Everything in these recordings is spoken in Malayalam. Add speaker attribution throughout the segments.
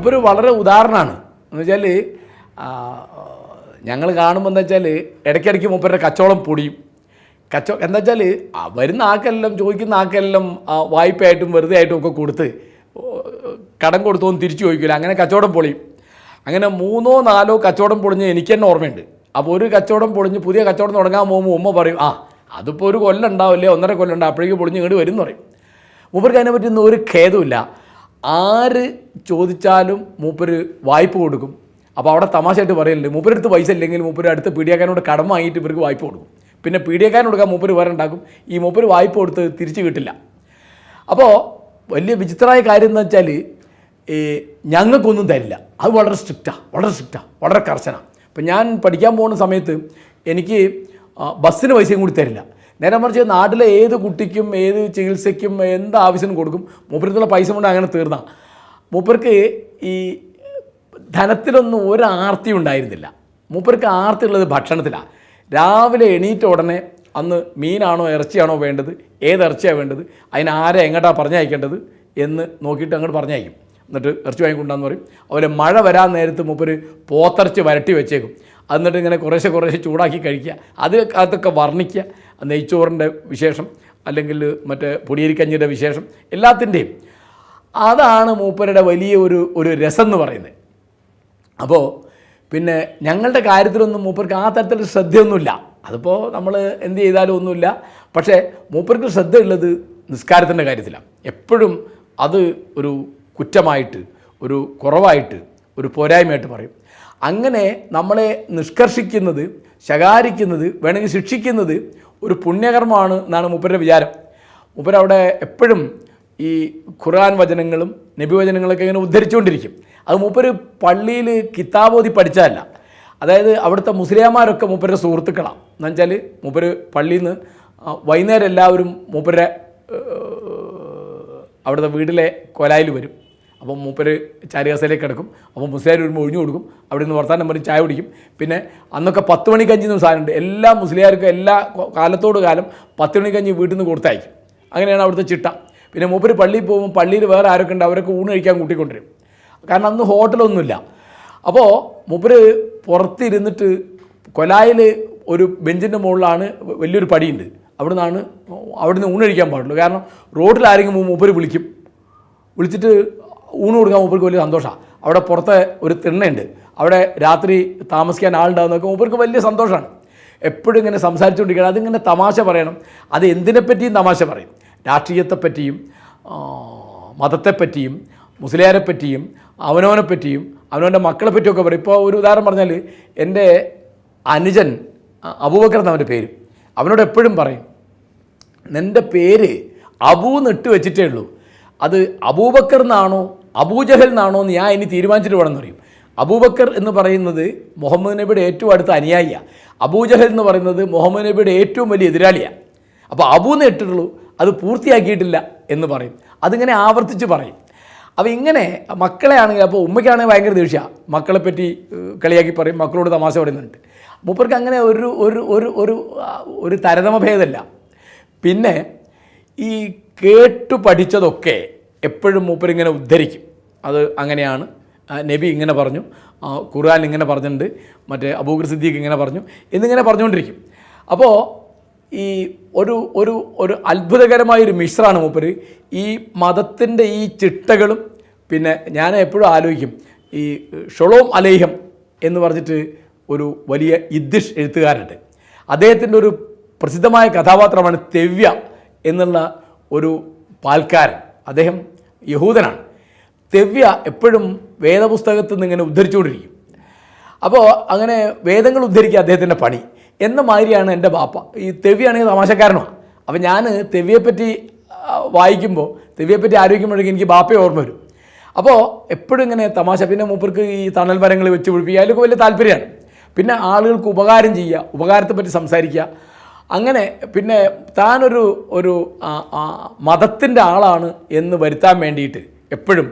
Speaker 1: മൂപ്പര് വളരെ ഉദാഹരണമാണ്. എന്ന് വെച്ചാൽ ഞങ്ങൾ കാണുമ്പോൾ എന്താ വെച്ചാൽ ഇടയ്ക്കിടയ്ക്ക് മൂപ്പരുടെ കച്ചവടം പൊടിയും. എന്താ വെച്ചാൽ വരുന്ന ആക്കെല്ലാം ചോദിക്കുന്ന ആക്കെല്ലാം വായ്പയായിട്ടും വെറുതെ ആയിട്ടും ഒക്കെ കൊടുത്ത് കടം കൊടുത്തോന്ന് തിരിച്ചു ചോദിക്കില്ല. അങ്ങനെ കച്ചവടം പൊളിയും. അങ്ങനെ 3 or 4 കച്ചവടം പൊളിഞ്ഞ് എനിക്ക് തന്നെ ഓർമ്മയുണ്ട്. അപ്പോൾ ഒരു കച്ചവടം പൊളിഞ്ഞ് പുതിയ കച്ചവടം തുടങ്ങാൻ പോകുമ്പോൾ ഉമ്മ പറയും, അതിപ്പോൾ ഒരു കൊല്ലം ഉണ്ടാവില്ലേ, 1.5 കൊല്ലം ഉണ്ടാവും, അപ്പോഴേക്ക് പൊളിഞ്ഞ് ഇങ്ങോട്ട് വരും എന്ന് പറയും. മൂപ്പർക്ക് അതിനെ പറ്റി ഒരു ഖേദമില്ല. ആര് ചോദിച്ചാലും മൂപ്പര് വായ്പ കൊടുക്കും. അപ്പോൾ അവിടെ തമാശയായിട്ട് പറയലുണ്ട്, മൂപ്പരെടുത്ത് പൈസ ഇല്ലെങ്കിൽ മൂപ്പര് അടുത്ത് പീഡിയക്കാരനോട് കടം വാങ്ങിയിട്ട് ഇവർക്ക് വായ്പ കൊടുക്കും. പിന്നെ പീഡിയക്കാരൻ കൊടുക്കാൻ മൂപ്പര് വേറെ ഉണ്ടാക്കും. ഈ മൂപ്പര് വായ്പ കൊടുത്ത് തിരിച്ച് കിട്ടില്ല. അപ്പോൾ വലിയ വിചിത്രമായ കാര്യം എന്ന് വെച്ചാൽ ഞങ്ങൾക്കൊന്നും തരില്ല. അത് വളരെ സ്ട്രിക്റ്റാണ്, വളരെ കർശനമാണ്. ഇപ്പം ഞാൻ പഠിക്കാൻ പോകുന്ന സമയത്ത് എനിക്ക് ബസ്സിന് പൈസയും കൂടി തരില്ല. നേരെ മറിച്ച് നാട്ടിലെ ഏത് കുട്ടിക്കും ഏത് ചികിത്സയ്ക്കും എന്ത് ആവശ്യത്തിനും കൊടുക്കും. മൂപ്പരത്തുള്ള പൈസ കൊണ്ട് അങ്ങനെ തീർന്ന മൂപ്പർക്ക് ഈ ധനത്തിലൊന്നും ഒരാർത്തി ഉണ്ടായിരുന്നില്ല. മൂപ്പർക്ക് ആർത്തി ഉള്ളത് ഭക്ഷണത്തിലാണ്. രാവിലെ എണീറ്റ ഉടനെ അന്ന് മീനാണോ ഇറച്ചിയാണോ വേണ്ടത്, ഏത് ഇറച്ചിയാണ് വേണ്ടത്, അതിന് ആരെ എങ്ങോട്ടാണ് പറഞ്ഞയക്കേണ്ടത് എന്ന് നോക്കിയിട്ട് അങ്ങോട്ട് പറഞ്ഞയക്കും. എന്നിട്ട് ഇറച്ചി വാങ്ങിക്കൊണ്ടാന്ന് പറയും. അതുപോലെ മഴ വരാൻ നേരത്ത് മൂപ്പര് പോത്തിറച്ചി വരട്ടി വെച്ചേക്കും. എന്നിട്ട് ഇങ്ങനെ കുറേശ്ശെ ചൂടാക്കി കഴിക്കുക. അതൊക്കെ വർണ്ണിക്കുക. നെയ്ച്ചോറിൻ്റെ വിശേഷം, അല്ലെങ്കിൽ മറ്റേ പൊടിയരിക്കഞ്ഞിയുടെ വിശേഷം, എല്ലാത്തിൻ്റെയും അതാണ് മൂപ്പരുടെ വലിയ ഒരു രസം എന്ന് പറയുന്നത്. അപ്പോൾ പിന്നെ ഞങ്ങളുടെ കാര്യത്തിലൊന്നും മൂപ്പർക്ക് ആ തരത്തിലുള്ള ശ്രദ്ധയൊന്നുമില്ല. അതിപ്പോൾ നമ്മൾ എന്ത് ചെയ്താലും ഒന്നുമില്ല. പക്ഷേ മൂപ്പർക്ക് ശ്രദ്ധയുള്ളത് നിസ്കാരത്തിൻ്റെ കാര്യത്തിലാണ്. എപ്പോഴും അത് ഒരു കുറ്റമായിട്ട്, ഒരു കുറവായിട്ട്, ഒരു പോരായ്മയായിട്ട് പറയും. അങ്ങനെ നമ്മളെ നിഷ്കർഷിക്കുന്നത്, ശകാരിക്കുന്നത്, വേണമെങ്കിൽ ശിക്ഷിക്കുന്നത് ഒരു പുണ്യകർമ്മമാണ് എന്നാണ് മൂപ്പരുടെ വിചാരം. മൂപ്പരവിടെ എപ്പോഴും ഈ ഖുർആൻ വചനങ്ങളും നബി വചനങ്ങളൊക്കെ ഇങ്ങനെ ഉദ്ധരിച്ചുകൊണ്ടിരിക്കും. അത് മൂപ്പര് പള്ളിയിൽ കിതാബോധി പഠിച്ചതല്ല. അതായത് അവിടുത്തെ മുസ്ലിംമാരൊക്കെ മൂപ്പരുടെ സുഹൃത്തുക്കളാണ്. എന്ന് വെച്ചാൽ മൂപ്പര് പള്ളിയിൽ നിന്ന് വൈകുന്നേരം എല്ലാവരും മൂപ്പരുടെ അവിടുത്തെ വീട്ടിലെ കൊലായിൽ വരും. അപ്പം മൂപ്പര് ചാരികസയിലേക്ക് കിടക്കും. അപ്പോൾ മുസ്ലിം വരുമ്പോൾ ഒഴിഞ്ഞു കൊടുക്കും. അവിടെ നിന്ന് വർത്താനം പറഞ്ഞ് ചായ കുടിക്കും. പിന്നെ അന്നൊക്കെ 10 മണിക്കഞ്ഞി എന്ന സാധനമുണ്ട്. എല്ലാ മുസ്ലിംകാർക്കും എല്ലാ കാലത്തോട് കാലം 10 മണിക്കഞ്ഞി വീട്ടിൽ നിന്ന് കൊടുത്തയക്കും. അങ്ങനെയാണ് അവിടുത്തെ ചിട്ട. പിന്നെ മൂപ്പര് പള്ളിയിൽ പോകുമ്പോൾ പള്ളിയിൽ വേറെ ആരൊക്കെ ഉണ്ട് അവരൊക്കെ ഊണ് കഴിക്കാൻ കൂട്ടിക്കൊണ്ടിരും. കാരണം അന്ന് ഹോട്ടലൊന്നുമില്ല. അപ്പോൾ മൂപ്പര് പുറത്തിരുന്നിട്ട് കൊലായിൽ ഒരു ബെഞ്ചിൻ്റെ മുകളിലാണ് വലിയൊരു പടിയുണ്ട്. അവിടുന്ന് ഊണ് കഴിക്കാൻ പാടുള്ളൂ. കാരണം റോഡിൽ ആരെങ്കിലും മൂപ്പര് വിളിച്ചിട്ട് ഊണ് കൊടുക്കാൻ മൂപ്പർക്ക് വലിയ സന്തോഷമാണ്. അവിടെ പുറത്തെ ഒരു തിണ്ണയുണ്ട്, അവിടെ രാത്രി താമസിക്കാൻ ആളുണ്ടാകുന്നതൊക്കെ മൂപ്പർക്ക് വലിയ സന്തോഷമാണ്. എപ്പോഴും ഇങ്ങനെ സംസാരിച്ചുകൊണ്ടിരിക്കണം. അതിങ്ങനെ തമാശ പറയണം. അത് എന്തിനെപ്പറ്റിയും തമാശ പറയും. രാഷ്ട്രീയത്തെപ്പറ്റിയും മതത്തെപ്പറ്റിയും മുസ്ലിയാരെപ്പറ്റിയും അവനവനെപ്പറ്റിയും അവനവൻ്റെ മക്കളെ പറ്റിയൊക്കെ പറയും. ഇപ്പോൾ ഒരു ഉദാഹരണം പറഞ്ഞാൽ എൻ്റെ അനുജൻ അബൂബക്കർ എന്നവൻ്റെ പേര്. അവനോട് എപ്പോഴും പറയും, നിൻ്റെ പേര് അബൂന്ന് ഇട്ട് വെച്ചിട്ടേ ഉള്ളൂ, അത് അബൂബക്കർ എന്നാണോ അബൂജഹൽ എന്നാണോ എന്ന് ഞാൻ ഇനി തീരുമാനിച്ചിട്ട് വേണമെന്ന് പറയും. അബൂബക്കർ എന്ന് പറയുന്നത് മുഹമ്മദ് നബിയുടെ ഏറ്റവും അടുത്ത അനുയായിയാണ്. അബൂജഹൽ എന്ന് പറയുന്നത് മുഹമ്മദ് നബിയുടെ ഏറ്റവും വലിയ എതിരാളിയാണ്. അപ്പോൾ അബൂന്ന് ഇട്ടിട്ടുള്ളൂ, അത് പൂർത്തിയാക്കിയിട്ടില്ല എന്ന് പറയും. അതിങ്ങനെ ആവർത്തിച്ച് പറയും. അപ്പോൾ ഇങ്ങനെ മക്കളെ ആണെങ്കിൽ, അപ്പോൾ ഉമ്മയ്ക്കാണെങ്കിൽ ഭയങ്കര ദേഷ്യമാണ്, മക്കളെപ്പറ്റി കളിയാക്കി പറയും, മക്കളോട് തമാശ പറയുന്നുണ്ട്. മൂപ്പർക്ക് അങ്ങനെ ഒരു തരതമ ഭേദമല്ല. പിന്നെ ഈ കേട്ടു പഠിച്ചതൊക്കെ എപ്പോഴും മൂപ്പരിങ്ങനെ ഉദ്ധരിക്കും. അത് അങ്ങനെയാണ്, നബി ഇങ്ങനെ പറഞ്ഞു, ഖുർആൻ ഇങ്ങനെ പറഞ്ഞിട്ടുണ്ട്, മറ്റേ അബൂബക്കർ സിദ്ദീഖ് ഇങ്ങനെ പറഞ്ഞു എന്നിങ്ങനെ പറഞ്ഞുകൊണ്ടിരിക്കും. അപ്പോൾ ഈ ഒരു അത്ഭുതകരമായൊരു മിശ്രമാണ് മൂപ്പര്. ഈ മതത്തിൻ്റെ ഈ ചിട്ടകളും, പിന്നെ ഞാൻ എപ്പോഴും ആലോചിക്കും, ഈ ഷൊളോം അലൈഹം എന്ന് പറഞ്ഞിട്ട് ഒരു വലിയ ഇദ്ദിഷ് എഴുത്തുകാരുണ്ട്. അദ്ദേഹത്തിൻ്റെ ഒരു പ്രസിദ്ധമായ കഥാപാത്രമാണ് തെവ്യ എന്നുള്ള ഒരു പാൽക്കാരൻ. അദ്ദേഹം യഹൂദനാണ്. തെവ്യ എപ്പോഴും വേദപുസ്തകത്തിൽ നിന്ന് ഇങ്ങനെ ഉദ്ധരിച്ചുകൊണ്ടിരിക്കും. അപ്പോൾ അങ്ങനെ വേദങ്ങൾ ഉദ്ധരിക്കുക അദ്ദേഹത്തിൻ്റെ പണി എന്ന മാതിരിയാണ് എൻ്റെ ബാപ്പ. ഈ തെവ്യാണെങ്കിൽ തമാശക്കാരനുമാണ്. അപ്പോൾ ഞാൻ തെവ്യയെപ്പറ്റി വായിക്കുമ്പോൾ, തെവ്യയെപ്പറ്റി ആലോചിക്കുമ്പോഴേക്കും എനിക്ക് ബാപ്പയെ ഓർമ്മ വരും. അപ്പോൾ എപ്പോഴും ഇങ്ങനെ തമാശ. പിന്നെ മൂപ്പർക്ക് ഈ തണൽ മരങ്ങൾ വെച്ച് പിടിപ്പിക്കുക, അതിലൊക്കെ വലിയ താല്പര്യമാണ്. പിന്നെ ആളുകൾക്ക് ഉപകാരം ചെയ്യുക, ഉപകാരത്തെപ്പറ്റി സംസാരിക്കുക. അങ്ങനെ പിന്നെ താനൊരു മതത്തിൻ്റെ ആളാണ് എന്ന് വരുത്താൻ വേണ്ടിയിട്ട് എപ്പോഴും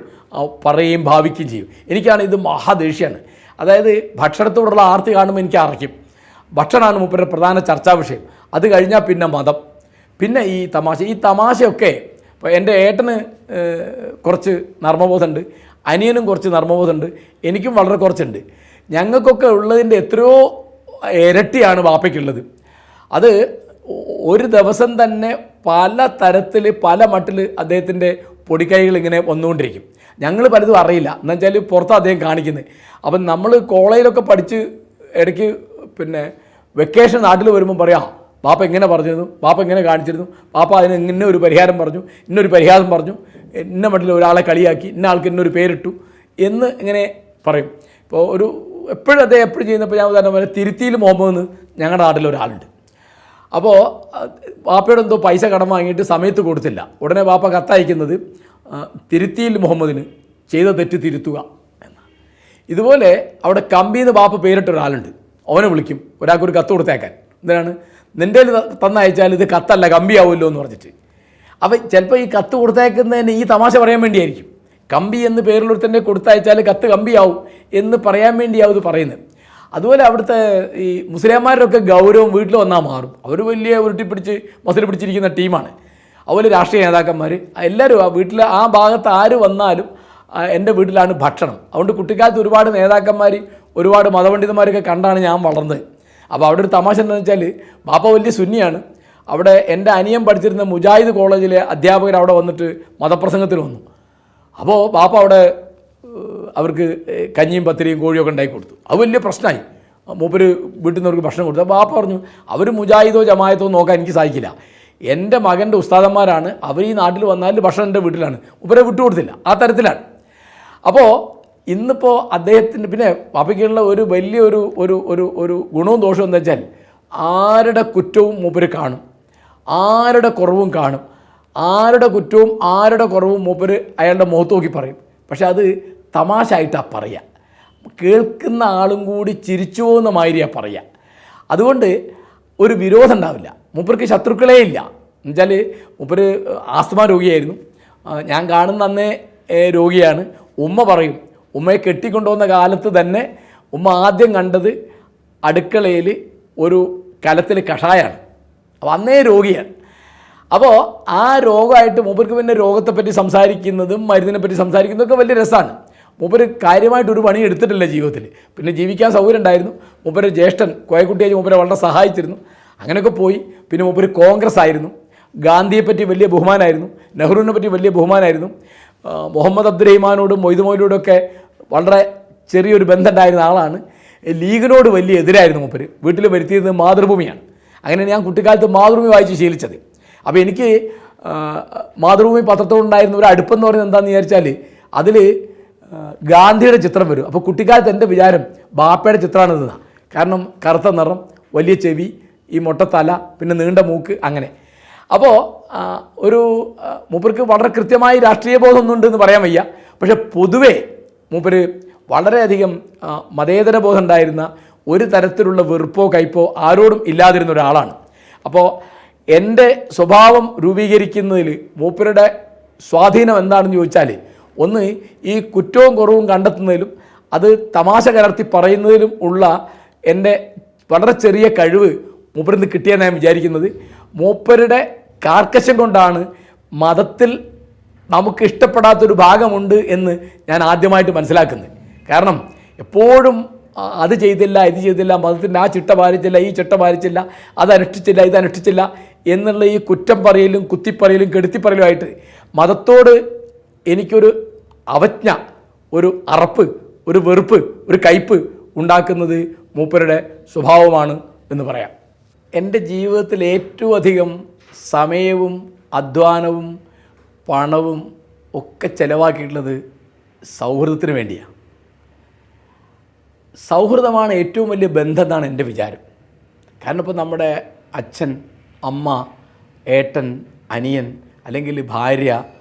Speaker 1: പറയുകയും ഭാവിക്കുകയും ചെയ്യും. എനിക്കാണ് ഇത് മഹാദേഷ്യമാണ്. അതായത് ഭക്ഷണത്തോടുള്ള ആർത്തി കാണുമ്പോൾ എനിക്ക് അറയ്ക്കും. ഭക്ഷണമാണ് മൂപ്പരുടെ പ്രധാന ചർച്ചാ വിഷയം. അത് കഴിഞ്ഞാൽ പിന്നെ മതം, പിന്നെ ഈ തമാശയൊക്കെ. ഇപ്പോൾ എൻ്റെ ഏട്ടന് കുറച്ച് നർമ്മബോധമുണ്ട്. അനിയനും കുറച്ച് നർമ്മബോധമുണ്ട്, എനിക്കും വളരെ കുറച്ചുണ്ട്. ഞങ്ങൾക്കൊക്കെ ഉള്ളതിൻ്റെ എത്രയോ ഇരട്ടിയാണ് വാപ്പയ്ക്കുള്ളത്. അത് ഒരു ദിവസം തന്നെ പല തരത്തിൽ പല മട്ടിൽ അദ്ദേഹത്തിൻ്റെ പൊടിക്കൈകൾ ഇങ്ങനെ വന്നുകൊണ്ടിരിക്കും. ഞങ്ങൾ പലതും അറിയില്ല, എന്ന് വെച്ചാൽ പുറത്ത് അദ്ദേഹം കാണിക്കുന്നത്. അപ്പം നമ്മൾ കോളേജിലൊക്കെ പഠിച്ച് ഇടയ്ക്ക് പിന്നെ വെക്കേഷൻ നാട്ടിൽ വരുമ്പോൾ പറയാം, പാപ്പ എങ്ങനെ പറഞ്ഞിരുന്നു, പാപ്പ എങ്ങനെ കാണിച്ചിരുന്നു, പാപ്പ അതിന് ഇന്ന ഒരു പരിഹാരം പറഞ്ഞു, ഇന്നൊരു പരിഹാസം പറഞ്ഞു, ഇന്ന മട്ടിൽ ഒരാളെ കളിയാക്കി, ഇന്ന ആൾക്ക് ഇന്നൊരു പേരിട്ടു എന്ന് ഇങ്ങനെ പറയും. ഇപ്പോൾ ഒരു എപ്പോഴും അദ്ദേഹം എപ്പോഴും ചെയ്യുന്നപ്പോൾ ഞാൻ ഉദാഹരണം പോലെ തിരുത്തിയിൽ മുഹമ്മദ് എന്ന് ഞങ്ങളുടെ നാട്ടിൽ ഒരാളുണ്ട്. അപ്പോൾ വാപ്പയോട് എന്തോ പൈസ കടം വാങ്ങിയിട്ട് സമയത്ത് കൊടുത്തില്ല. ഉടനെ വാപ്പ കത്തയക്കുന്നത് തിരുത്തിയിൽ മുഹമ്മദിന് ചെയ്ത തെറ്റ് തിരുത്തുക എന്നാണ്. ഇതുപോലെ അവിടെ കമ്പിന്ന് വാപ്പ പേരിട്ട ഒരാളുണ്ട്. അവനെ വിളിക്കും, ഒരാൾക്കൊരു കത്ത് കൊടുത്തേക്കാൻ. എന്തിനാണ്? നിൻ്റെ തന്നയച്ചാൽ ഇത് കത്തല്ല കമ്പിയാവുമല്ലോ എന്ന് പറഞ്ഞിട്ട്. അപ്പം ചിലപ്പോൾ ഈ കത്ത് കൊടുത്തേക്കുന്നതിന് ഈ തമാശ പറയാൻ വേണ്ടിയായിരിക്കും. കമ്പി എന്ന് പേരിലൊരുത്തന്നെ കൊടുത്തയച്ചാൽ കത്ത് കമ്പിയാവും എന്ന് പറയാൻ വേണ്ടിയാവും ഇത് പറയുന്നത്. അതുപോലെ അവിടുത്തെ ഈ മുസ്ലിംമാരൊക്കെ ഗൗരവം വീട്ടിൽ വന്നാൽ മാറും. അവർ വലിയ ഉരുട്ടിപ്പിടിച്ച് മസിൽ പിടിച്ചിരിക്കുന്ന ടീമാണ്. അതുപോലെ രാഷ്ട്രീയ നേതാക്കന്മാർ എല്ലാവരും ആ വീട്ടിൽ ആ ഭാഗത്ത് ആര് വന്നാലും എൻ്റെ വീട്ടിലാണ് ഭക്ഷണം. അതുകൊണ്ട് കുട്ടിക്കാലത്ത് ഒരുപാട് നേതാക്കന്മാർ ഒരുപാട് മതപണ്ഡിതന്മാരൊക്കെ കണ്ടാണ് ഞാൻ വളർന്നത്. അപ്പോൾ അവിടെ ഒരു തമാശ എന്താണെന്ന് വെച്ചാൽ ബാപ്പ വലിയ സുന്നിയാണ്. അവിടെ എൻ്റെ അനിയൻ പഠിച്ചിരുന്ന മുജാഹിദ് കോളേജിലെ അധ്യാപകർ അവിടെ വന്നിട്ട് മതപ്രസംഗത്തിന് വന്നു. അപ്പോൾ ബാപ്പ അവിടെ അവർക്ക് കഞ്ഞിയും പത്തിരിയും കോഴിയൊക്കെ ഉണ്ടാക്കി കൊടുത്തു. അത് വലിയ പ്രശ്നമായി. മൂപ്പര് വീട്ടിൽ നിന്ന് അവർക്ക് ഭക്ഷണം കൊടുത്തു. അപ്പോൾ ബാപ്പ പറഞ്ഞു, അവർ മുജാഹിദോ ജമായത്തോ നോക്കാൻ എനിക്ക് സാധിക്കില്ല, എൻ്റെ മകൻ്റെ ഉസ്താദന്മാരാണ്, അവർ ഈ നാട്ടിൽ വന്നാൽ ഭക്ഷണം എൻ്റെ വീട്ടിലാണ്, മൂപ്പരെ വിട്ടുകൊടുത്തില്ല. ആ തരത്തിലാണ്. അപ്പോൾ ഇന്നിപ്പോൾ അദ്ദേഹത്തിൻ്റെ പിന്നെ ബാപ്പയ്ക്കുള്ള ഒരു വലിയ ഒരു ഗുണവും ദോഷവും എന്താ വെച്ചാൽ ആരുടെ കുറ്റവും മൂപ്പര് കാണും, ആരുടെ കുറവും കാണും. ആരുടെ കുറ്റവും ആരുടെ കുറവും മൂപ്പര് അയാളുടെ മുഖത്ത് നോക്കി പറയും. പക്ഷെ അത് തമാശ ആയിട്ടാണ് പറയുക. കേൾക്കുന്ന ആളും കൂടി ചിരിച്ചു പോകുന്ന മാതിരിയാണ് പറയുക. അതുകൊണ്ട് ഒരു വിരോധം ഉണ്ടാവില്ല. മൂപ്പർക്ക് ശത്രുക്കളേ ഇല്ല. എന്നുവെച്ചാൽ മൂപ്പര് ആസ്മ രോഗിയായിരുന്നു. ഞാൻ കാണുന്ന അന്നേ രോഗിയാണ്. ഉമ്മ പറയും, ഉമ്മയെ കെട്ടിക്കൊണ്ടുവന്ന കാലത്ത് തന്നെ ഉമ്മ ആദ്യം കണ്ടത് അടുക്കളയിൽ ഒരു കലത്തിൽ കഷായമാണ്. അപ്പോൾ അന്നേ രോഗിയാണ്. അപ്പോൾ ആ രോഗമായിട്ട് മൂപ്പർക്ക് പിന്നെ രോഗത്തെപ്പറ്റി സംസാരിക്കുന്നതും മരുന്നിനെപ്പറ്റി സംസാരിക്കുന്നതൊക്കെ വലിയ രസമാണ്. മൂപ്പര് കാര്യമായിട്ടൊരു പണി എടുത്തിട്ടില്ല ജീവിതത്തിൽ. പിന്നെ ജീവിക്കാൻ സൗകര്യം ഉണ്ടായിരുന്നു. മൂപ്പര് ജ്യേഷ്ഠൻ കോയക്കുട്ടിയായി മൂപ്പരെ വളരെ സഹായിച്ചിരുന്നു. അങ്ങനെയൊക്കെ പോയി. പിന്നെ മൂപ്പര് കോൺഗ്രസ് ആയിരുന്നു. ഗാന്ധിയെപ്പറ്റി വലിയ ബഹുമാനമായിരുന്നു. നെഹ്റുവിനെ പറ്റി വലിയ ബഹുമാനമായിരുന്നു. മുഹമ്മദ് അബ്ദുറഹിമാനോടും മൊയ്തു മൗലൂദോടൊക്കെ വളരെ ചെറിയൊരു ബന്ധം ഉണ്ടായിരുന്ന ആളാണ്. ലീഗിനോട് വലിയ എതിരായിരുന്നു മൂപ്പര്. വീട്ടിൽ വരുത്തിയത് മാതൃഭൂമിയാണ്. അങ്ങനെ ഞാൻ കുട്ടിക്കാലത്ത് മാതൃഭൂമി വായിച്ച് ശീലിച്ചത്. അപ്പോൾ എനിക്ക് മാതൃഭൂമി പത്രത്തോടുണ്ടായിരുന്ന ഒരു അടുപ്പെന്ന് പറയുന്നത് എന്താണെന്ന് വിചാരിച്ചാൽ അതിൽ ഗാന്ധിയുടെ ചിത്രം വരും. അപ്പോൾ കുട്ടിക്കാലത്ത് എൻ്റെ വിചാരം ബാപ്പയുടെ ചിത്രമാണിതെന്നാണ്. കാരണം കറുത്ത നിറം, വലിയ ചെവി, ഈ മൊട്ടത്തല, പിന്നെ നീണ്ട മൂക്ക്, അങ്ങനെ. അപ്പോൾ ഒരു മൂപ്പർക്ക് വളരെ കൃത്യമായി രാഷ്ട്രീയ ബോധമൊന്നും എന്ന് പറയാൻ വയ്യ. പക്ഷെ പൊതുവേ മൂപ്പര് വളരെയധികം മതേതര ബോധം ഉണ്ടായിരുന്ന, ഒരു തരത്തിലുള്ള വെറുപ്പോ കയ്പോ ആരോടും ഇല്ലാതിരുന്ന ഒരാളാണ്. അപ്പോൾ എൻ്റെ സ്വഭാവം രൂപീകരിക്കുന്നതിൽ മൂപ്പരുടെ സ്വാധീനം എന്താണെന്ന് ചോദിച്ചാൽ, ഒന്ന് ഈ കുറ്റവും കുറവും കണ്ടെത്തുന്നതിലും അത് തമാശ കലർത്തി പറയുന്നതിലും ഉള്ള എൻ്റെ വളരെ ചെറിയ കഴിവ് മൂപ്പരിൽ നിന്ന് കിട്ടിയെന്ന് ഞാൻ വിചാരിക്കുന്നത്. മൂപ്പരുടെ കാർക്കശ്യം കൊണ്ടാണ് മതത്തിൽ നമുക്ക് ഇഷ്ടപ്പെടാത്തൊരു ഭാഗമുണ്ട് എന്ന് ഞാൻ ആദ്യമായിട്ട് മനസ്സിലാക്കുന്നത്. കാരണം എപ്പോഴും അത് ചെയ്തില്ല, ഇത് ചെയ്തില്ല, മതത്തിൻ്റെ ആ ചിട്ട പാലിച്ചില്ല, ഈ ചിട്ട പാലിച്ചില്ല, അത് അനുഷ്ഠിച്ചില്ല, ഇത് അനുഷ്ഠിച്ചില്ല എന്നുള്ള ഈ കുറ്റം പറയലും കുത്തിപ്പറയലും കെടുത്തിപ്പറയലുമായിട്ട് മതത്തോട് എനിക്കൊരു അവജ്ഞ, ഒരു അറപ്പ്, ഒരു വെറുപ്പ്, ഒരു കയ്പ് ഉണ്ടാക്കുന്നത് മൂപ്പരുടെ സ്വഭാവമാണ് എന്ന് പറയാം. എൻ്റെ ജീവിതത്തിൽ ഏറ്റവും അധികം സമയവും അധ്വാനവും പണവും ഒക്കെ ചിലവാക്കിയിട്ടുള്ളത് സൗഹൃദത്തിന് വേണ്ടിയാണ്. സൗഹൃദമാണ് ഏറ്റവും വലിയ ബന്ധം എന്നാണ് എൻ്റെ വിചാരം. കാരണം ഇപ്പോൾ നമ്മുടെ അച്ഛൻ, അമ്മ, ഏട്ടൻ, അനിയൻ, അല്ലെങ്കിൽ ഭാര്യ,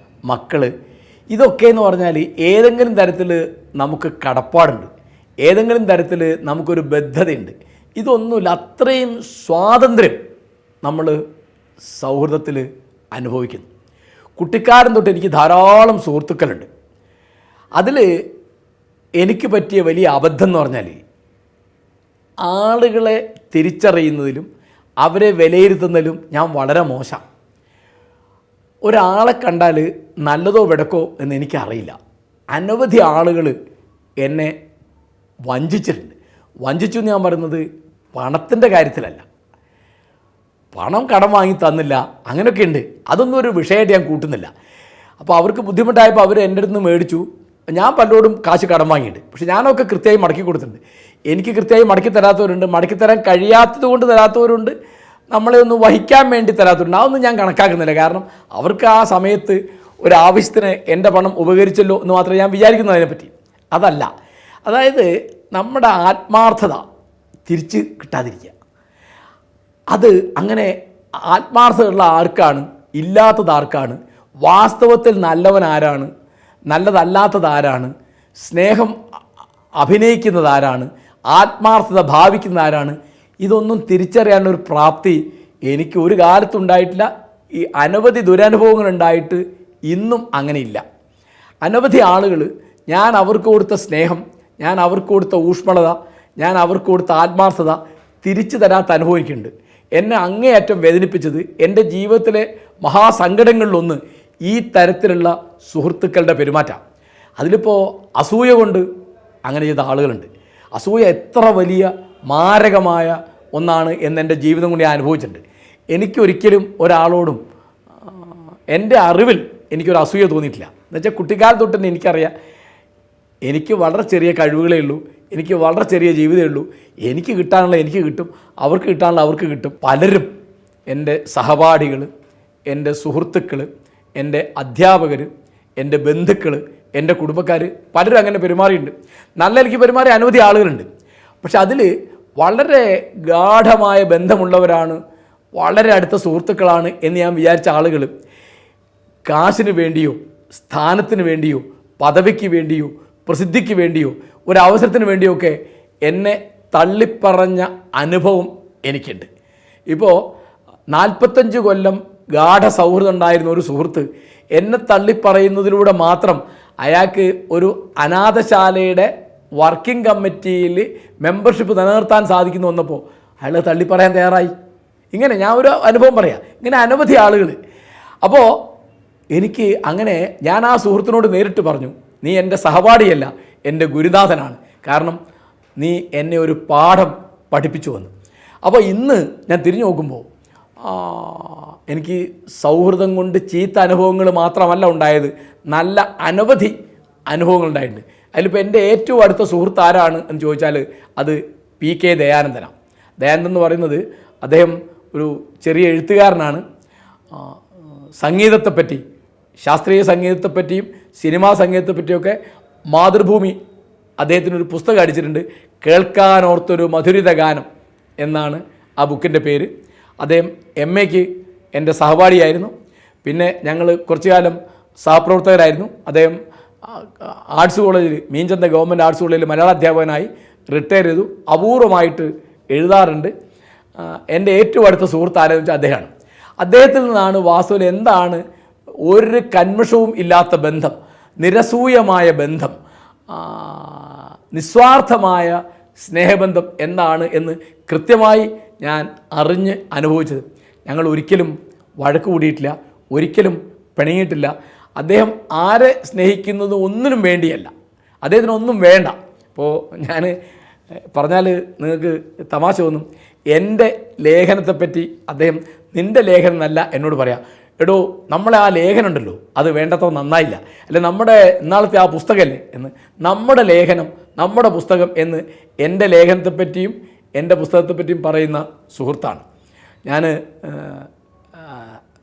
Speaker 1: മക്കൾ, ഇതൊക്കെ എന്ന് പറഞ്ഞാൽ ഏതെങ്കിലും തരത്തിൽ നമുക്ക് കടപ്പാടുണ്ട്, ഏതെങ്കിലും തരത്തിൽ നമുക്കൊരു ബദ്ധതയുണ്ട്. ഇതൊന്നുമില്ല. അത്രയും സ്വാതന്ത്ര്യം നമ്മൾ സൗഹൃദത്തിൽ അനുഭവിക്കുന്നു. കുട്ടിക്കാലം തൊട്ട് എനിക്ക് ധാരാളം സുഹൃത്തുക്കളുണ്ട്. അതിൽ എനിക്ക് പറ്റിയ വലിയ അബദ്ധം എന്ന് പറഞ്ഞാൽ ആളുകളെ തിരിച്ചറിയുന്നതിലും അവരെ വിലയിരുത്തുന്നതിലും ഞാൻ വളരെ മോശം. ഒരാളെ കണ്ടാൽ നല്ലതോ വെടക്കോ എന്ന് എനിക്കറിയില്ല. അനവധി ആളുകൾ എന്നെ വഞ്ചിച്ചിട്ടുണ്ട്. വഞ്ചിച്ചു എന്ന് ഞാൻ പറയുന്നത് പണത്തിൻ്റെ കാര്യത്തിലല്ല, പണം കടം വാങ്ങി തന്നില്ല, അങ്ങനെയൊക്കെ ഉണ്ട്. അതൊന്നും ഒരു വിഷയമായിട്ട് ഞാൻ കൂട്ടുന്നില്ല. അപ്പോൾ അവർക്ക് ബുദ്ധിമുട്ടായപ്പോൾ അവർ എൻ്റെ അടുത്ത് നിന്ന് മേടിച്ചു. ഞാൻ പലരോടും കാശ് കടം വാങ്ങിയിട്ടുണ്ട്, പക്ഷെ ഞാനൊക്കെ കൃത്യമായി മടക്കി കൊടുത്തിട്ടുണ്ട്. എനിക്ക് കൃത്യമായി മടക്കി തരാത്തവരുണ്ട്, മടക്കി തരാൻ കഴിയാത്തത് കൊണ്ട് തരാത്തവരുണ്ട്, നമ്മളെ ഒന്ന് വഹിക്കാൻ വേണ്ടി തരാത്തവരുണ്ട്. അതൊന്നും ഞാൻ കണക്കാക്കുന്നില്ല. കാരണം അവർക്ക് ആ സമയത്ത് ഒരാവശ്യത്തിന് എൻ്റെ പണം ഉപകരിച്ചല്ലോ എന്ന് മാത്രമേ ഞാൻ വിചാരിക്കുന്നു അതിനെപ്പറ്റി. അതല്ല, അതായത് നമ്മുടെ ആത്മാർത്ഥത തിരിച്ച് കിട്ടാതിരിക്കുക. അത് അങ്ങനെ ആത്മാർത്ഥതയുള്ള ആർക്കാണ്, ഇല്ലാത്തത് ആർക്കാണ്, വാസ്തവത്തിൽ നല്ലവൻ ആരാണ്, നല്ലതല്ലാത്തത് ആരാണ്, സ്നേഹം അഭിനയിക്കുന്നത് ആരാണ്, ആത്മാർത്ഥത ഭാവിക്കുന്ന ആരാണ്, ഇതൊന്നും തിരിച്ചറിയാനൊരു പ്രാപ്തി എനിക്ക് ഒരു കാലത്തുണ്ടായിട്ടില്ല. ഈ അനവധി ദുരനുഭവങ്ങളുണ്ടായിട്ട് ഇന്നും അങ്ങനെയില്ല. അനവധി ആളുകൾ ഞാൻ അവർക്ക് കൊടുത്ത സ്നേഹം, ഞാൻ അവർക്ക് കൊടുത്ത ഊഷ്മളത, ഞാൻ അവർക്ക് കൊടുത്ത ആത്മാർത്ഥത തിരിച്ചു തരാത്ത അനുഭവിക്കുന്നുണ്ട്. എന്നെ അങ്ങേയറ്റം വേദനിപ്പിച്ചത് എൻ്റെ ജീവിതത്തിലെ മഹാസങ്കടങ്ങളിലൊന്ന് ഈ തരത്തിലുള്ള സുഹൃത്തുക്കളുടെ പെരുമാറ്റം. അതിലിപ്പോൾ അസൂയ കൊണ്ട് അങ്ങനെ ചെയ്ത ആളുകളുണ്ട്. അസൂയ എത്ര വലിയ മാരകമായ ഒന്നാണ് എന്നെൻ്റെ ജീവിതം കൊണ്ട് ഞാൻ അനുഭവിച്ചിട്ടുണ്ട്. എനിക്കൊരിക്കലും ഒരാളോടും എൻ്റെ അറിവിൽ എനിക്കൊരു അസൂയ തോന്നിയിട്ടില്ല. എന്നുവെച്ചാൽ കുട്ടിക്കാലം തൊട്ട് തന്നെ എനിക്കറിയാം, എനിക്ക് വളരെ ചെറിയ കഴിവുകളേ ഉള്ളൂ, എനിക്ക് വളരെ ചെറിയ ജീവിതമേ ഉള്ളൂ. എനിക്ക് കിട്ടാനുള്ള എനിക്ക് കിട്ടും, അവർക്ക് കിട്ടാനുള്ള അവർക്ക് കിട്ടും. പലരും എൻ്റെ സഹപാഠികൾ, എൻ്റെ സുഹൃത്തുക്കൾ, എൻ്റെ അധ്യാപകർ, എൻ്റെ ബന്ധുക്കൾ, എൻ്റെ കുടുംബക്കാർ പലരും അങ്ങനെ പെരുമാറിയിട്ടുണ്ട്. നല്ല എനിക്ക് പെരുമാറിയ അനവധി ആളുകളുണ്ട്. പക്ഷെ അതിൽ വളരെ ഗാഢമായ ബന്ധമുള്ളവരാണ്, വളരെ അടുത്ത സുഹൃത്തുക്കളാണ് എന്ന് ഞാൻ വിചാരിച്ച ആളുകൾ കാശിന് വേണ്ടിയോ സ്ഥാനത്തിന് വേണ്ടിയോ പദവിക്ക് വേണ്ടിയോ പ്രസിദ്ധിക്ക് വേണ്ടിയോ ഒരവസരത്തിന് വേണ്ടിയോ ഒക്കെ എന്നെ തള്ളിപ്പറഞ്ഞ അനുഭവം എനിക്കുണ്ട്. ഇപ്പോൾ 45 കൊല്ലം ഗാഢ സൗഹൃദം ഉണ്ടായിരുന്ന ഒരു സുഹൃത്ത് എന്നെ തള്ളിപ്പറയുന്നതിലൂടെ മാത്രം അയാൾക്ക് ഒരു അനാഥശാലയുടെ വർക്കിംഗ് കമ്മിറ്റിയിൽ മെമ്പർഷിപ്പ് നിലനിർത്താൻ സാധിക്കുന്നു വന്നപ്പോൾ അയാൾ തള്ളിപ്പറയാൻ തയ്യാറായി. ഇങ്ങനെ ഞാൻ ഒരു അനുഭവം പറയാം, ഇങ്ങനെ അനവധി ആളുകൾ. അപ്പോൾ എനിക്ക് അങ്ങനെ ഞാൻ ആ സുഹൃത്തിനോട് നേരിട്ട് പറഞ്ഞു, നീ എൻ്റെ സഹപാഠിയല്ല, എൻ്റെ ഗുരുനാഥനാണ്. കാരണം നീ എന്നെ ഒരു പാഠം പഠിപ്പിച്ചു വന്നു. അപ്പോൾ ഇന്ന് ഞാൻ തിരിഞ്ഞു നോക്കുമ്പോൾ എനിക്ക് സൗഹൃദം കൊണ്ട് ചീത്ത അനുഭവങ്ങൾ മാത്രമല്ല ഉണ്ടായത്, നല്ല അനവധി അനുഭവങ്ങൾ ഉണ്ടായിട്ടുണ്ട്. അതിലിപ്പോൾ എൻ്റെ ഏറ്റവും അടുത്ത സുഹൃത്ത് ആരാണ് എന്ന് ചോദിച്ചാൽ അത് PK ദയാനന്ദനാണ്. ദയാനന്ദൻ എന്ന് പറയുന്നത് അദ്ദേഹം ഒരു ചെറിയ എഴുത്തുകാരനാണ്. സംഗീതത്തെപ്പറ്റി, ശാസ്ത്രീയ സംഗീതത്തെപ്പറ്റിയും സിനിമാ സംഗീതത്തെപ്പറ്റിയൊക്കെ മാതൃഭൂമി അദ്ദേഹത്തിനൊരു പുസ്തകം അടിച്ചിട്ടുണ്ട്. കേൾക്കാനോർത്തൊരു മധുരിത ഗാനം എന്നാണ് ആ ബുക്കിൻ്റെ പേര്. അദ്ദേഹം MAക്ക് എൻ്റെ സഹപാഠിയായിരുന്നു. പിന്നെ ഞങ്ങൾ കുറച്ചു കാലം സഹപ്രവർത്തകരായിരുന്നു. അദ്ദേഹം ആർട്സ് കോളേജിൽ, മീൻചന്ത ഗവൺമെൻറ് ആർട്സ് കോളേജിൽ മലയാള അധ്യാപകനായി റിട്ടയർ ചെയ്തു. അപൂർവമായിട്ട് എഴുതാറുണ്ട്. എൻ്റെ ഏറ്റവും അടുത്ത സുഹൃത്ത് ആരെന്ന് വെച്ചാൽ അദ്ദേഹമാണ്. അദ്ദേഹത്തിൽ നിന്നാണ് വാസ്തവത്തിൽ എന്താണ് ഒരു കന്മഷവും ഇല്ലാത്ത ബന്ധം, നിരസൂയമായ ബന്ധം, നിസ്വാർത്ഥമായ സ്നേഹബന്ധം എന്താണ് എന്ന് കൃത്യമായി ഞാൻ അറിഞ്ഞ് അനുഭവിച്ചത്. ഞങ്ങൾ ഒരിക്കലും വഴക്ക് കൂടിയിട്ടില്ല, ഒരിക്കലും പിണങ്ങിയിട്ടില്ല. അദ്ദേഹം ആരെ സ്നേഹിക്കുന്നത് ഒന്നിനും വേണ്ടിയല്ല, അദ്ദേഹത്തിനൊന്നും വേണ്ട. ഇപ്പോൾ ഞാൻ പറഞ്ഞാൽ നിങ്ങൾക്ക് തമാശ തോന്നും. എൻ്റെ ലേഖനത്തെപ്പറ്റി അദ്ദേഹം നിൻ്റെ ലേഖനം എന്നല്ല എന്നോട് പറയാം, എടോ നമ്മളെ ആ ലേഖനം ഉണ്ടല്ലോ അത് വേണ്ടത്ര നന്നായില്ല, അല്ലെ നമ്മുടെ ഇന്നാളത്തെ ആ പുസ്തകമല്ലേ എന്ന്, നമ്മുടെ ലേഖനം നമ്മുടെ പുസ്തകം എന്ന് എൻ്റെ ലേഖനത്തെപ്പറ്റിയും എൻ്റെ പുസ്തകത്തെപ്പറ്റിയും പറയുന്ന സുഹൃത്താണ്. ഞാൻ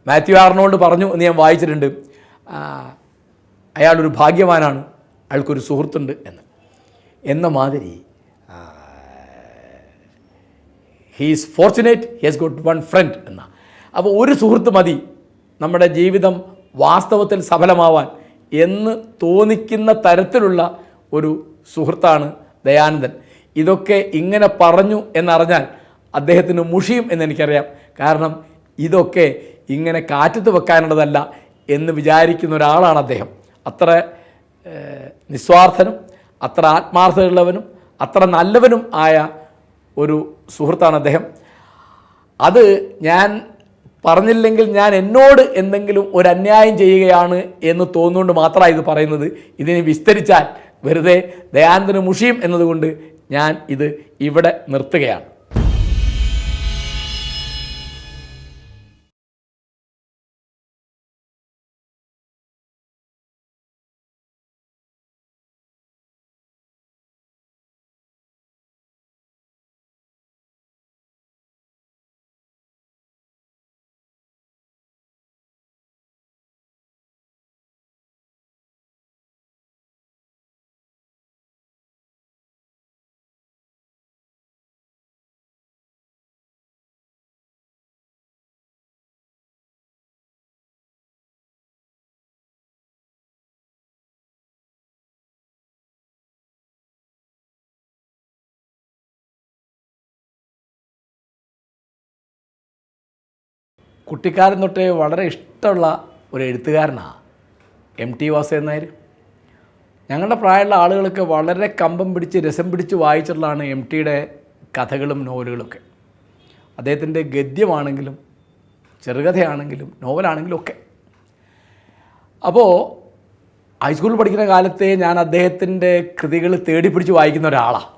Speaker 1: മാത്യു ആർണോൾഡ് പറഞ്ഞു എന്ന് ഞാൻ വായിച്ചിട്ടുണ്ട്, അയാളൊരു ഭാഗ്യവാനാണ്, അയാൾക്കൊരു സുഹൃത്തുണ്ട് എന്ന മാതിരി he is fortunate, he has got one friend എന്ന. അപ്പോൾ ഒരു സുഹൃത്ത് മതി നമ്മുടെ ജീവിതം വാസ്തവത്തിൽ സഫലമാവാൻ എന്ന് തോന്നിക്കുന്ന തരത്തിലുള്ള ഒരു സുഹൃത്താണ് ദയാനന്ദൻ. ഇതൊക്കെ ഇങ്ങനെ പറഞ്ഞു എന്നറിഞ്ഞാൽ അദ്ദേഹത്തിന് മുഷിയും എന്നെനിക്കറിയാം. കാരണം ഇതൊക്കെ ഇങ്ങനെ കാറ്റത്ത് വെക്കാനുള്ളതല്ല എന്ന് വിചാരിക്കുന്ന ഒരാളാണ് അദ്ദേഹം. അത്ര നിസ്വാർത്ഥനും അത്ര ആത്മാർത്ഥതയുള്ളവനും അത്ര നല്ലവനും ആയ ഒരു സുഹൃത്താണ് അദ്ദേഹം. അത് ഞാൻ പറഞ്ഞില്ലെങ്കിൽ ഞാൻ എന്നോട് എന്തെങ്കിലും ഒരു അന്യായം ചെയ്യുകയാണ് എന്ന് തോന്നുകൊണ്ട് മാത്രമാണ് ഇത് പറയുന്നത്. ഇതിനെ വിസ്തരിച്ചാൽ വെറുതെ ദയാനന്ദന് മുഷിയും എന്നതുകൊണ്ട് ഞാൻ ഇത് ഇവിടെ നിർത്തുകയാണ്. കുട്ടിക്കാലം തൊട്ടേ വളരെ ഇഷ്ടമുള്ള ഒരു എഴുത്തുകാരനാണ് MT വാസുദേവൻ നായർ. ഞങ്ങളുടെ പ്രായമുള്ള ആളുകളൊക്കെ വളരെ കമ്പം പിടിച്ച് രസം പിടിച്ച് വായിച്ചിട്ടുള്ളതാണ് MTയുടെ കഥകളും നോവലുകളൊക്കെ. അദ്ദേഹത്തിൻ്റെ ഗദ്യമാണെങ്കിലും ചെറുകഥയാണെങ്കിലും നോവലാണെങ്കിലും ഒക്കെ. അപ്പോൾ ഹൈസ്കൂളിൽ പഠിക്കുന്ന കാലത്തെ ഞാൻ അദ്ദേഹത്തിൻ്റെ കൃതികൾ തേടിപ്പിടിച്ച് വായിക്കുന്ന ഒരാളാണ്.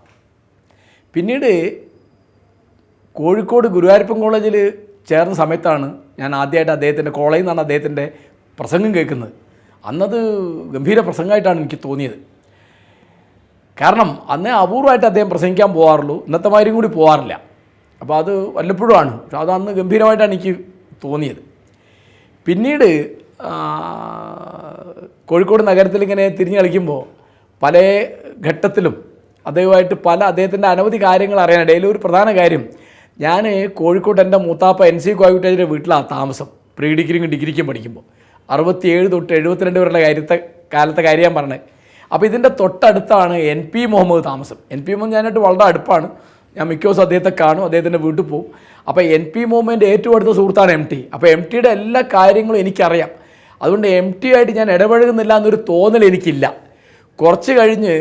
Speaker 1: പിന്നീട് കോഴിക്കോട് ഗുരുവായൂരപ്പൻ കോളേജിൽ ചേർന്ന സമയത്താണ് ഞാൻ ആദ്യമായിട്ട് അദ്ദേഹത്തിൻ്റെ കോളേജിൽ നിന്നാണ് അദ്ദേഹത്തിൻ്റെ പ്രസംഗം കേൾക്കുന്നത്. അന്നത് ഗംഭീര പ്രസംഗമായിട്ടാണ് എനിക്ക് തോന്നിയത്. കാരണം അന്നേ അപൂർവമായിട്ട് അദ്ദേഹം പ്രസംഗിക്കാൻ പോകാറുള്ളൂ, ഇന്നത്തെ മാതിരിയും കൂടി പോകാറില്ല. അപ്പോൾ അത് വല്ലപ്പോഴും ആണ്, പക്ഷെ അത് അന്ന് ഗംഭീരമായിട്ടാണ് എനിക്ക് തോന്നിയത്. പിന്നീട് കോഴിക്കോട് നഗരത്തിൽ ഇങ്ങനെ തിരിഞ്ഞു കളിക്കുമ്പോൾ പല ഘട്ടത്തിലും അദ്ദേഹമായിട്ട് അദ്ദേഹത്തിൻ്റെ അനവധി കാര്യങ്ങൾ അറിയാനിടയിൽ ഒരു പ്രധാന കാര്യം, ഞാൻ കോഴിക്കോട് എൻ്റെ മൂത്താപ്പ NC കോയക്കുട്ടേജിൻ്റെ വീട്ടിലാണ് താമസം. പ്രീ ഡിഗ്രിക്കും ഡിഗ്രിക്കും പഠിക്കുമ്പോൾ 67 തൊട്ട് 72 വരെയുള്ള കാലത്തെ കാര്യം ഞാൻ പറഞ്ഞത്. അപ്പോൾ ഇതിൻ്റെ തൊട്ടടുത്താണ് NP മുഹമ്മദ് താമസം. NP മുഹമ്മദ് ഞാനായിട്ട് വളരെ അടുപ്പാണ്. ഞാൻ മിക്ക ദിവസം അദ്ദേഹത്തെ കാണും, അദ്ദേഹത്തിൻ്റെ വീട്ടിൽ പോകും. അപ്പോൾ NP മുഹമ്മദിൻ്റെ ഏറ്റവും അടുത്ത സുഹൃത്താണ് MT. അപ്പോൾ MTയുടെ എല്ലാ കാര്യങ്ങളും എനിക്കറിയാം. അതുകൊണ്ട് MT ആയിട്ട് ഞാൻ ഇടപഴകുന്നില്ല എന്നൊരു തോന്നൽ എനിക്കില്ല. കുറച്ച് കഴിഞ്ഞ്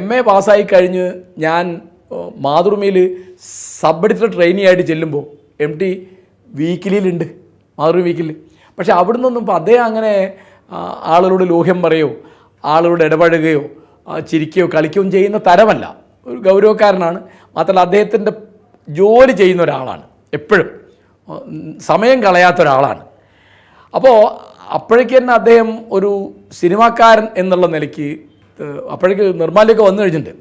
Speaker 1: MA പാസ്സായി കഴിഞ്ഞ് ഞാൻ മാതൃഭൂമിയിൽ സബ് എഡിറ്റർ ട്രെയിനി ആയിട്ട് ചെല്ലുമ്പോൾ MT വീക്കിലിയിലുണ്ട്, മാതൃഭൂമി വീക്കിലി. പക്ഷേ അവിടെ നിന്നൊന്നും ഇപ്പോൾ അദ്ദേഹം അങ്ങനെ ആളുകളോട് ലോഹ്യം പറയുകയോ ആളുകളോട് ഇടപഴകുകയോ ചിരിക്കുകയോ കളിക്കുകയും ചെയ്യുന്ന തരമല്ല. ഒരു ഗൗരവക്കാരനാണ്. മാത്രമല്ല അദ്ദേഹത്തിൻ്റെ ജോലി ചെയ്യുന്ന ഒരാളാണ്, എപ്പോഴും സമയം കളയാത്ത ഒരാളാണ്. അപ്പോൾ അപ്പോഴേക്ക് തന്നെ അദ്ദേഹം ഒരു സിനിമാക്കാരൻ എന്നുള്ള നിലയ്ക്ക് അപ്പോഴേക്ക് നിർമ്മാല്യമൊക്കെ വന്നു കഴിഞ്ഞിട്ടുണ്ട്.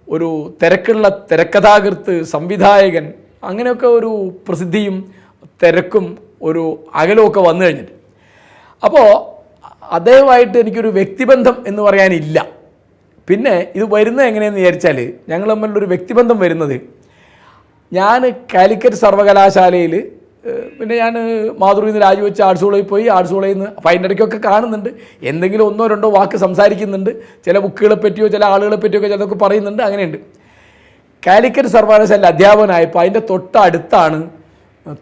Speaker 1: ഒരു തിരക്കുള്ള തിരക്കഥാകൃത്ത്, സംവിധായകൻ, അങ്ങനെയൊക്കെ ഒരു പ്രസിദ്ധിയും തിരക്കും ഒരു അകലമൊക്കെ വന്നു കഴിഞ്ഞിട്ട്. അപ്പോൾ അദ്ദേഹമായിട്ട് എനിക്കൊരു വ്യക്തിബന്ധം എന്ന് പറയാനില്ല. പിന്നെ ഇത് വരുന്നത് എങ്ങനെയെന്ന് വിചാരിച്ചാൽ, ഞങ്ങൾ തമ്മിലൊരു വ്യക്തിബന്ധം വരുന്നത്, ഞാൻ കാലിക്കറ്റ് സർവകലാശാലയിൽ, പിന്നെ ഞാൻ മാതൃഭൂമിയിൽ നിന്ന് രാജിവെച്ച് ആർട്സ് കോളേജിൽ പോയി. ആർട്സ് കോളേജിൽ നിന്ന് അപ്പോൾ അതിൻ്റെ ഇടയ്ക്കൊക്കെ കാണുന്നുണ്ട്, എന്തെങ്കിലും 1-2 വാക്ക് സംസാരിക്കുന്നുണ്ട്, ചില ബുക്കുകളെ പറ്റിയോ ചില ആളുകളെ പറ്റിയൊക്കെ ചിലതൊക്കെ പറയുന്നുണ്ട്. അങ്ങനെയുണ്ട്. കാലിക്കറ്റ് സർവകലാശാല അധ്യാപകനായപ്പോൾ അതിൻ്റെ തൊട്ടടുത്താണ്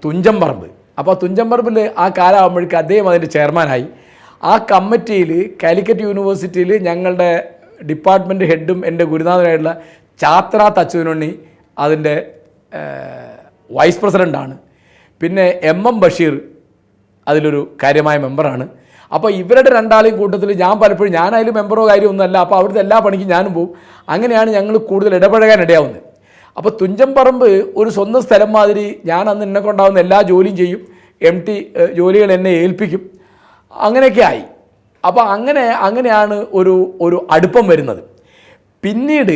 Speaker 1: തുഞ്ചൻ പറമ്പ്. അപ്പോൾ തുഞ്ചൻ പറമ്പിൽ ആ കാലമാകുമ്പോഴേക്ക് അദ്ദേഹം അതിൻ്റെ ചെയർമാനായി. ആ കമ്മിറ്റിയിൽ കാലിക്കറ്റ് യൂണിവേഴ്സിറ്റിയിൽ ഞങ്ങളുടെ ഡിപ്പാർട്ട്മെൻറ്റ് ഹെഡും എൻ്റെ ഗുരുനാഥനായിട്ടുള്ള ചാത്തനാത്ത് അച്യുതനുണ്ണി അതിൻ്റെ വൈസ് പ്രസിഡൻ്റാണ്. പിന്നെ MM ബഷീർ അതിലൊരു കാര്യമായ മെമ്പറാണ്. അപ്പോൾ ഇവരുടെ രണ്ടാളെയും കൂട്ടത്തിൽ ഞാൻ പലപ്പോഴും, ഞാനായാലും മെമ്പറോ കാര്യമൊന്നുമല്ല, അപ്പോൾ അവിടുത്തെ എല്ലാ പണിക്കും ഞാനും പോകും. അങ്ങനെയാണ് ഞങ്ങൾ കൂടുതൽ ഇടപഴകാൻ ഇടയാവുന്നത്. അപ്പോൾ തുഞ്ചൻ പറമ്പ് ഒരു സ്വന്തം സ്ഥലം മാതിരി, ഞാൻ അന്ന് എന്നെ കൊണ്ടാവുന്ന എല്ലാ ജോലിയും ചെയ്യും, MT ജോലികൾ എന്നെ ഏൽപ്പിക്കും, അങ്ങനെയൊക്കെ ആയി. അപ്പോൾ അങ്ങനെയാണ് ഒരു അടുപ്പം വരുന്നത്. പിന്നീട്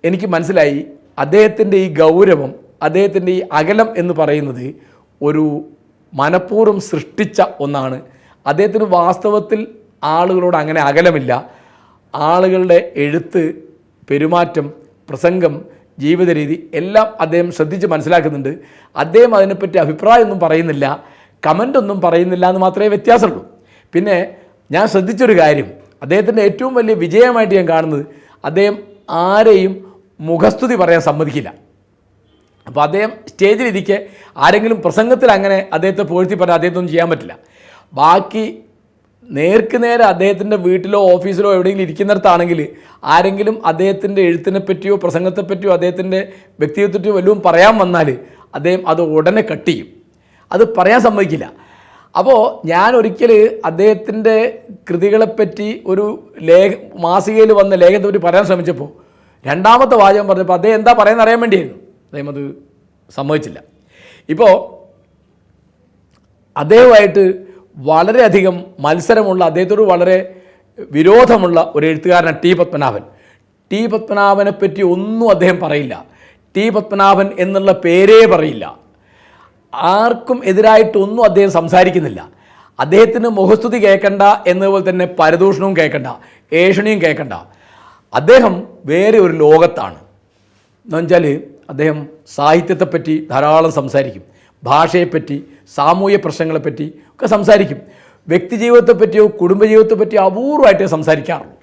Speaker 1: എനിക്ക് മനസ്സിലായി അദ്ദേഹത്തിൻ്റെ ഈ ഗൗരവം, അദ്ദേഹത്തിൻ്റെ ഈ അകലം എന്ന് പറയുന്നത് ഒരു മനഃപൂർവ്വം സൃഷ്ടിച്ച ഒന്നാണ്. അദ്ദേഹത്തിന് വാസ്തവത്തിൽ ആളുകളോട് അങ്ങനെ അകലമില്ല. ആളുകളുടെ എഴുത്ത്, പെരുമാറ്റം, പ്രസംഗം, ജീവിത രീതി എല്ലാം അദ്ദേഹം ശ്രദ്ധിച്ച് മനസ്സിലാക്കുന്നുണ്ട്. അദ്ദേഹം അതിനെപ്പറ്റി അഭിപ്രായമൊന്നും പറയുന്നില്ല, കമൻ്റൊന്നും പറയുന്നില്ല എന്ന് മാത്രമേ വ്യത്യാസമുള്ളൂ. പിന്നെ ഞാൻ ശ്രദ്ധിച്ചൊരു കാര്യം, അദ്ദേഹത്തിൻ്റെ ഏറ്റവും വലിയ വിജയമായിട്ട് ഞാൻ കാണുന്നത്, അദ്ദേഹം ആരെയും മുഖസ്തുതി പറയാൻ സമ്മതിക്കില്ല. അപ്പോൾ അദ്ദേഹം സ്റ്റേജിലിരിക്കെ ആരെങ്കിലും പ്രസംഗത്തിൽ അങ്ങനെ അദ്ദേഹത്തെ പുകഴ്ത്തി പറഞ്ഞാൽ അദ്ദേഹത്തൊന്നും ചെയ്യാൻ പറ്റില്ല. ബാക്കി നേർക്ക് നേരെ അദ്ദേഹത്തിൻ്റെ വീട്ടിലോ ഓഫീസിലോ എവിടെയെങ്കിലും ഇരിക്കുന്നിടത്താണെങ്കിൽ ആരെങ്കിലും അദ്ദേഹത്തിൻ്റെ എഴുത്തിനെ പറ്റിയോ പ്രസംഗത്തെപ്പറ്റിയോ അദ്ദേഹത്തിൻ്റെ വ്യക്തിത്വത്തെയോ വല്ലതും പറയാൻ വന്നാൽ അദ്ദേഹം അത് ഉടനെ കട്ട് ചെയ്യും. അത് പറയാൻ സമ്മതിക്കില്ല. അപ്പോൾ ഞാൻ ഒരിക്കൽ അദ്ദേഹത്തിൻ്റെ കൃതികളെപ്പറ്റി ഒരു മാസികയിൽ വന്ന ലേഖനത്തെപ്പറ്റി പറയാൻ ശ്രമിച്ചപ്പോൾ രണ്ടാമത്തെ വാചകം പറഞ്ഞപ്പോൾ അദ്ദേഹം എന്താ പറയുന്നത് അറിയാൻ വേണ്ടിയായിരുന്നു. അദ്ദേഹം അത് സമ്മതിച്ചില്ല. ഇപ്പോൾ അദ്ദേഹമായിട്ട് വളരെയധികം മത്സരമുള്ള, അദ്ദേഹത്തോട് വളരെ വിരോധമുള്ള ഒരു എഴുത്തുകാരനാണ് ടി പത്മനാഭൻ. ടി പത്മനാഭനെ പറ്റി ഒന്നും അദ്ദേഹം പറയില്ല. ടി പത്മനാഭൻ എന്നുള്ള പേരേ പറയില്ല. ആർക്കും എതിരായിട്ടൊന്നും അദ്ദേഹം സംസാരിക്കുന്നില്ല. അദ്ദേഹത്തിന് മുഖസ്തുതി കേൾക്കണ്ട എന്നതുപോലെ തന്നെ പരദൂഷണവും കേൾക്കണ്ട, ഏഷണിയും കേൾക്കണ്ട. അദ്ദേഹം വേറെ ഒരു ലോകത്താണ്. എന്നുവെച്ചാൽ അദ്ദേഹം സാഹിത്യത്തെപ്പറ്റി ധാരാളം സംസാരിക്കും, ഭാഷയെപ്പറ്റി, സാമൂഹ്യ പ്രശ്നങ്ങളെപ്പറ്റി ഒക്കെ സംസാരിക്കും. വ്യക്തിജീവിതത്തെപ്പറ്റിയോ കുടുംബജീവിതത്തെപ്പറ്റിയോ അപൂർവമായിട്ടേ സംസാരിക്കാറുള്ളൂ.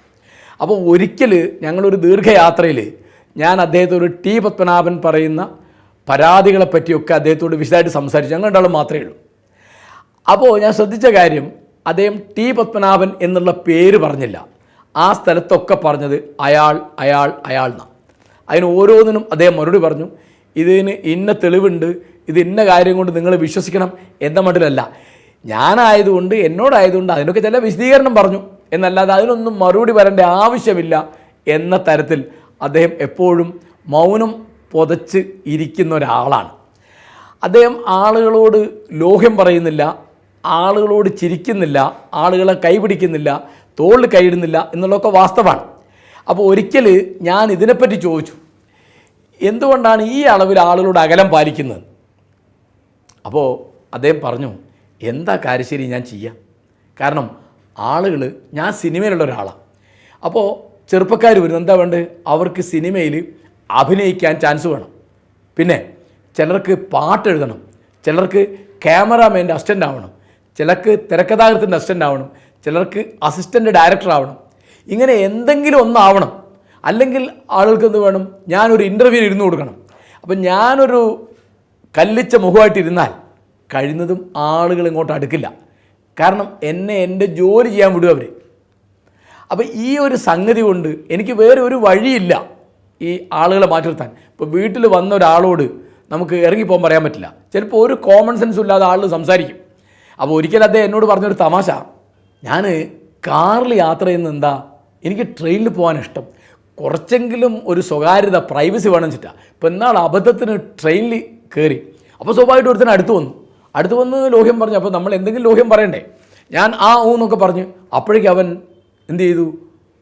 Speaker 1: അപ്പോൾ ഒരിക്കൽ ഞങ്ങളൊരു ദീർഘയാത്രയിൽ ഞാൻ അദ്ദേഹത്തോട് ടി പത്മനാഭൻ പറയുന്ന പരാതികളെപ്പറ്റിയൊക്കെ അദ്ദേഹത്തോട് വിശദമായിട്ട് സംസാരിച്ചു. ഞങ്ങൾ രണ്ടാളും മാത്രമേ ഉള്ളൂ. അപ്പോൾ ഞാൻ ശ്രദ്ധിച്ച കാര്യം, അദ്ദേഹം ടി പത്മനാഭൻ എന്നുള്ള പേര് പറഞ്ഞില്ല. ആ സ്ഥലത്തൊക്കെ പറഞ്ഞത് അയാൾ അയാൾ അയാൾ എന്നാണ്. അതിന് ഓരോന്നിനും അദ്ദേഹം മറുപടി പറഞ്ഞു. ഇതിന് ഇന്ന തെളിവുണ്ട്, ഇത് ഇന്ന കാര്യം കൊണ്ട് നിങ്ങൾ വിശ്വസിക്കണം എന്ന മട്ടിലല്ല. ഞാനായതുകൊണ്ട്, എന്നോടായതുകൊണ്ട് അതിനൊക്കെ ചില വിശദീകരണം പറഞ്ഞു എന്നല്ലാതെ അതിനൊന്നും മറുപടി വരേണ്ട ആവശ്യമില്ല എന്ന തരത്തിൽ അദ്ദേഹം എപ്പോഴും മൗനം പുതച്ച് ഇരിക്കുന്ന ഒരാളാണ്. അദ്ദേഹം ആളുകളോട് ലോഹ്യം പറയുന്നില്ല, ആളുകളോട് ചിരിക്കുന്നില്ല, ആളുകളെ കൈപിടിക്കുന്നില്ല, തോളിൽ കൈയിടുന്നില്ല എന്നുള്ളതൊക്കെ വാസ്തവമാണ്. അപ്പോൾ ഒരിക്കൽ ഞാൻ ഇതിനെപ്പറ്റി ചോദിച്ചു, എന്തുകൊണ്ടാണ് ഈ അളവിൽ ആളുകളോട് അകലം പാലിക്കുന്നത്? അപ്പോൾ അദ്ദേഹം പറഞ്ഞു, എന്താ കാര്യശ്ശേരി ഞാൻ ചെയ്യാം, കാരണം ആളുകൾ, ഞാൻ സിനിമയിലുള്ള ഒരാളാണ്. അപ്പോൾ ചെറുപ്പക്കാർ വരുന്നു, എന്താ വേണ്ടത്? അവർക്ക് സിനിമയിൽ അഭിനയിക്കാൻ ചാൻസ് വേണം, പിന്നെ ചിലർക്ക് പാട്ട് എഴുതണം, ചിലർക്ക് ക്യാമറാമാൻ്റെ അസിസ്റ്റൻ്റ് ആവണം, ചിലർക്ക് തിരക്കഥാകൃത്തിൻ്റെ അസിസ്റ്റൻ്റ് ആവണം, ചിലർക്ക് അസിസ്റ്റൻ്റ് ഡയറക്ടർ ആവണം. ഇങ്ങനെ എന്തെങ്കിലും ഒന്നാവണം. അല്ലെങ്കിൽ ആളുകൾക്ക് എന്ത് വേണം? ഞാനൊരു ഇൻ്റർവ്യൂ ഇരുന്ന് കൊടുക്കണം. അപ്പം ഞാനൊരു കല്ലിച്ച മുഖമായിട്ടിരുന്നാൽ കഴിയുന്നതും ആളുകൾ ഇങ്ങോട്ട് അടുക്കില്ല. കാരണം എന്നെ എൻ്റെ ജോലി ചെയ്യാൻ വിടും അവർ. അപ്പോൾ ഈ ഒരു സംഗതി കൊണ്ട് എനിക്ക് വേറെ ഒരു വഴിയില്ല ഈ ആളുകളെ മാറ്റി നിർത്താൻ. ഇപ്പോൾ വീട്ടിൽ വന്ന ഒരാളോട് നമുക്ക് ഇറങ്ങിപ്പോകാൻ പറയാൻ പറ്റില്ല. ചിലപ്പോൾ ഒരു കോമൺ സെൻസും ഇല്ലാതെ ആളുകൾ സംസാരിക്കും. അപ്പോൾ ഒരിക്കൽ അദ്ദേഹം എന്നോട് പറഞ്ഞൊരു തമാശ, ഞാൻ കാറിൽ യാത്ര ചെയ്യുന്നത് എന്താ, എനിക്ക് ട്രെയിനിൽ പോകാൻ ഇഷ്ടം, കുറച്ചെങ്കിലും ഒരു സ്വകാര്യത, പ്രൈവസി വേണം വെച്ചിട്ടാ. ഇപ്പോൾ എന്നാൽ അബദ്ധത്തിന് ട്രെയിനിൽ കയറി. അപ്പോൾ സ്വാഭാവികമായിട്ട് ഒരുത്തന്നെ അടുത്ത് വന്ന് ലോഹ്യം പറഞ്ഞു. അപ്പോൾ നമ്മൾ എന്തെങ്കിലും ലോഹ്യം പറയണ്ടേ? ഞാൻ എന്നൊക്കെ പറഞ്ഞു. അപ്പോഴേക്കും അവൻ എന്ത് ചെയ്തു?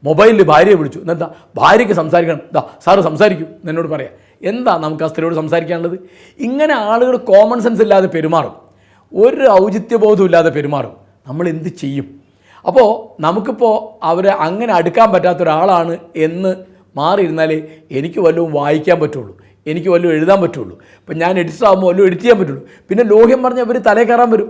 Speaker 1: മൊബൈലിൽ ഭാര്യയെ വിളിച്ചു. എന്താ ഭാര്യയ്ക്ക് സംസാരിക്കണം, സാറ് സംസാരിക്കൂ എന്നോട് പറയാം. എന്താ നമുക്ക് ആ സ്ത്രീയോട് സംസാരിക്കാനുള്ളത്? ഇങ്ങനെ ആളുകൾ കോമൺ സെൻസ് ഇല്ലാതെ പെരുമാറും, ഒരു ഔചിത്യബോധവും ഇല്ലാതെ പെരുമാറും. നമ്മൾ എന്ത് ചെയ്യും? അപ്പോൾ നമുക്കിപ്പോൾ അവരെ അങ്ങനെ അടുക്കാൻ പറ്റാത്ത ഒരാളാണ് എന്ന് മാറിയിരുന്നാലേ എനിക്ക് വല്ലതും വായിക്കാൻ പറ്റുള്ളൂ, എനിക്ക് വല്ലതും എഴുതാൻ പറ്റുള്ളൂ. ഇപ്പം ഞാൻ എഡിറ്റർ ആകുമ്പോൾ വല്ലതും എഡിറ്റ് ചെയ്യാൻ പറ്റുള്ളൂ. പിന്നെ ലോഹ്യം പറഞ്ഞ് അവർ തലേ കയറാൻ വരും.